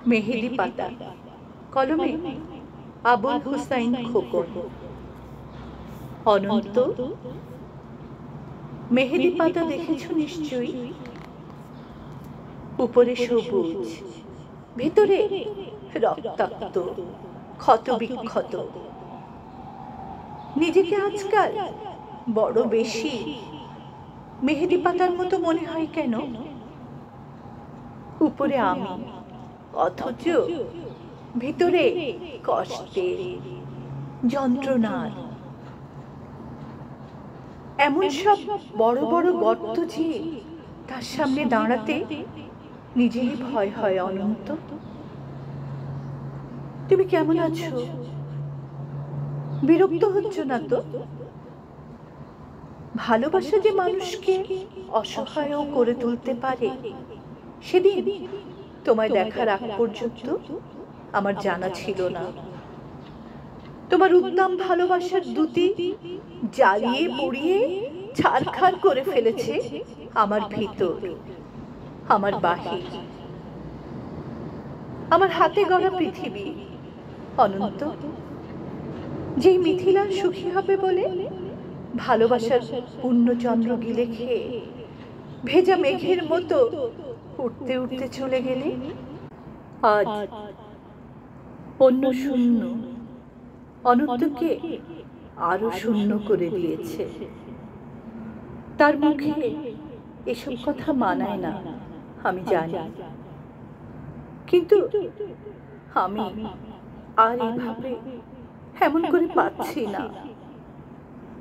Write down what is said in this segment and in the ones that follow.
মেহেদি পাতা, কলমে আবুল হুসাইন খোকন। অনন্ত। মেহেদি পাতা দেখেছ নিশ্চয়ই? উপরে সবুজ, ভেতরে রক্তাক্ত, ক্ষত বিক্ষত। নিজেকে আজকাল বড় বেশি মেহেদি পাতার মতো মনে হয় কেন? উপরে আমি, অথচ ভিতরে কষ্টে, যন্ত্রণার। এমন সব বড় বড় গর্ত যে তার সামনে দাঁড়াতে নিজেরই ভয় হয়। অনন্ত, তুমি কেমন আছো? বিরক্ত হচ্ছ না তো? ভালোবাসা যে মানুষকে অসহায়ও করে তুলতে পারে, সেদিন তোমায় দেখার আগ পর্যন্ত আমার জানা ছিল না। তোমার উদ্দাম ভালোবাসার দ্যুতি জ্বালিয়ে পুড়িয়ে ছারখার করে ফেলেছে আমার ভিতর, আমার বাহির, আমার হাতে গড়া পৃথিবী। অনন্ত, যেই মিথিলা সুখী হবে বলে ভালোবাসার পূর্ণচন্দ্র গিলে খেয়ে ভেজা মেঘের মতো উঠতে উঠতে চলে গেলে, আজ অন্য শূন্য অনন্তকে আরো শূন্য করে দিয়েছে। তার মুখে এসব কথা মানায় না, আমি জানি, কিন্তু আমি আর এভাবে এমন করে পাচ্ছি না।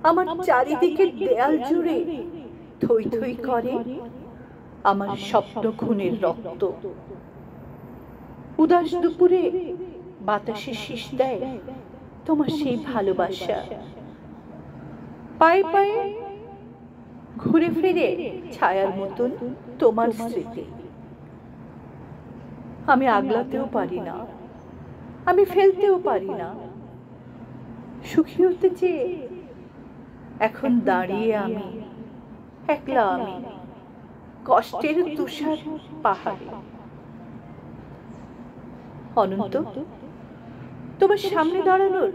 আমার চারিদিকে দেয়াল জুড়ে থই থই করে আমার স্বপ্ন খুনের রক্ত। উদাস দুপুরে বাতাসে শীষ দেয় তোমার সেই ভালোবাসা। পায়ে পায়ে ঘুরে ফিরে ছায়ার মতন তোমার স্মৃতি। আমি আগলাতেও পারি না, আমি ফেলতেও পারি না। সুখী হতে চেয়ে এখন দাঁড়িয়ে আমি একলা, আমি কষ্টের তুষার পাহাড়ে। অনন্ত, তোমার সামনে দাঁড়ানোর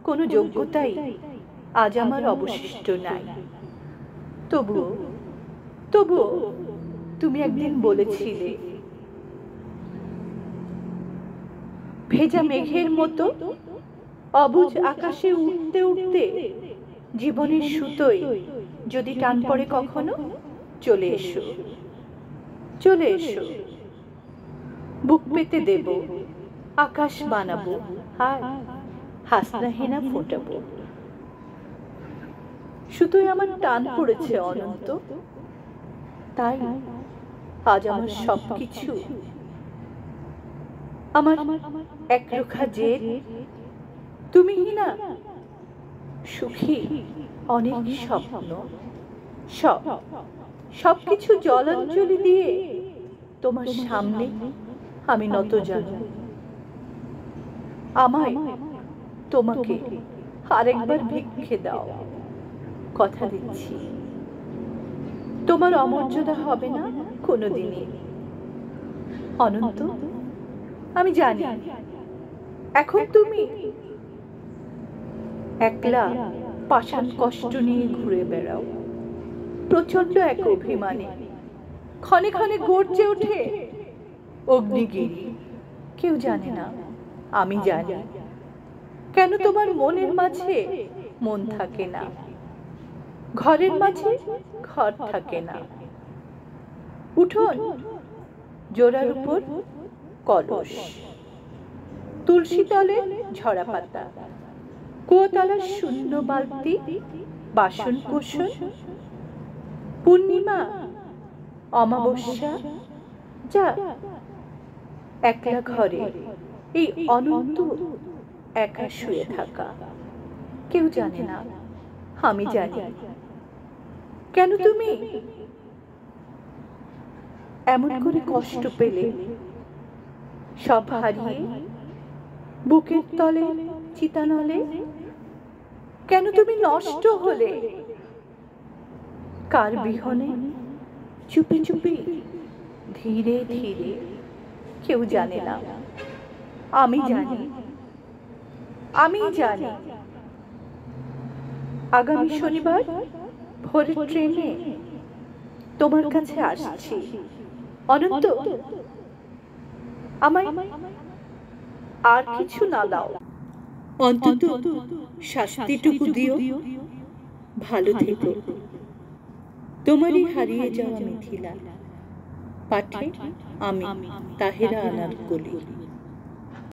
কোনো যোগ্যতাই আজ আমার অবশিষ্ট নাই। তবুও তুমি একদিন বলেছিলে, ভেজা মেঘের মতো অবুঝ আকাশে উঠতে উঠতে জীবনের সুতোয় যদি টান পড়ে কখনো, চলে এসো, চলে এসো। বুক পেতে দেব, আকাশ বানাবো, আর হাসনা হেনা ফোটাবো। সুতোয় আমার টান পড়েছে অনন্ত, তাই আজ আমার সবকিছু, আমার একরোখা জেদ, তুমি না সুখী অনেক স্বপ্ন, সবকিছু জলাঞ্জলি দিয়ে তোমার সামনে আমি নত জানি। আমায় তোমাকে আরেকবার ভিক্ষে দাও, কথা দিচ্ছি। তোমার অমর্যাদা হবে না কোনোদিনই। অনন্ত, আমি জানি এখন তুমি একলা পাষাণ কষ্ট নিয়ে ঘুরে বেড়াও, প্রচন্ড এক অভিমানে। ক্ষণে ক্ষণে গর্জে ওঠে অগ্নিগিরি। কেউ জানে না, আমি জানি কেন তোমার মনের মাঝে মন থাকে না, ঘরের মাঝে ঘর থাকে না। উঠোন জোড়ার উপর কলস, তুলসী তলে ঝরা পাতা, কুয়োতলার শূন্য বালতি, বাসন কোসন, পূর্ণিমা অমাবস্যা, যা একলা ঘরে এই অনন্ত একা শুয়ে থাকা। কেউ জানে না, আমি জানি কেন তুমি এমন করে কষ্ট পেলে। সব হারিয়ে বুকের তলে চিতানলে কেন তুমি নষ্ট হলে? কার বিহনে চুপি চুপি ধীরে ধীরে কেউ জানে না, আমি জানি, আমি জানি। আগামী শনিবার ভোরের ট্রেনে তোমার কাছে আসছি। অনন্ত, আমায় আর কিছু না দাও, অন্তত শাস্তিটুকু দিও। ভালো থেকো। তোমারই হারিয়ে যাওয়া মিথিলা। পাঠে আমি, তাহেরা আনারকলি।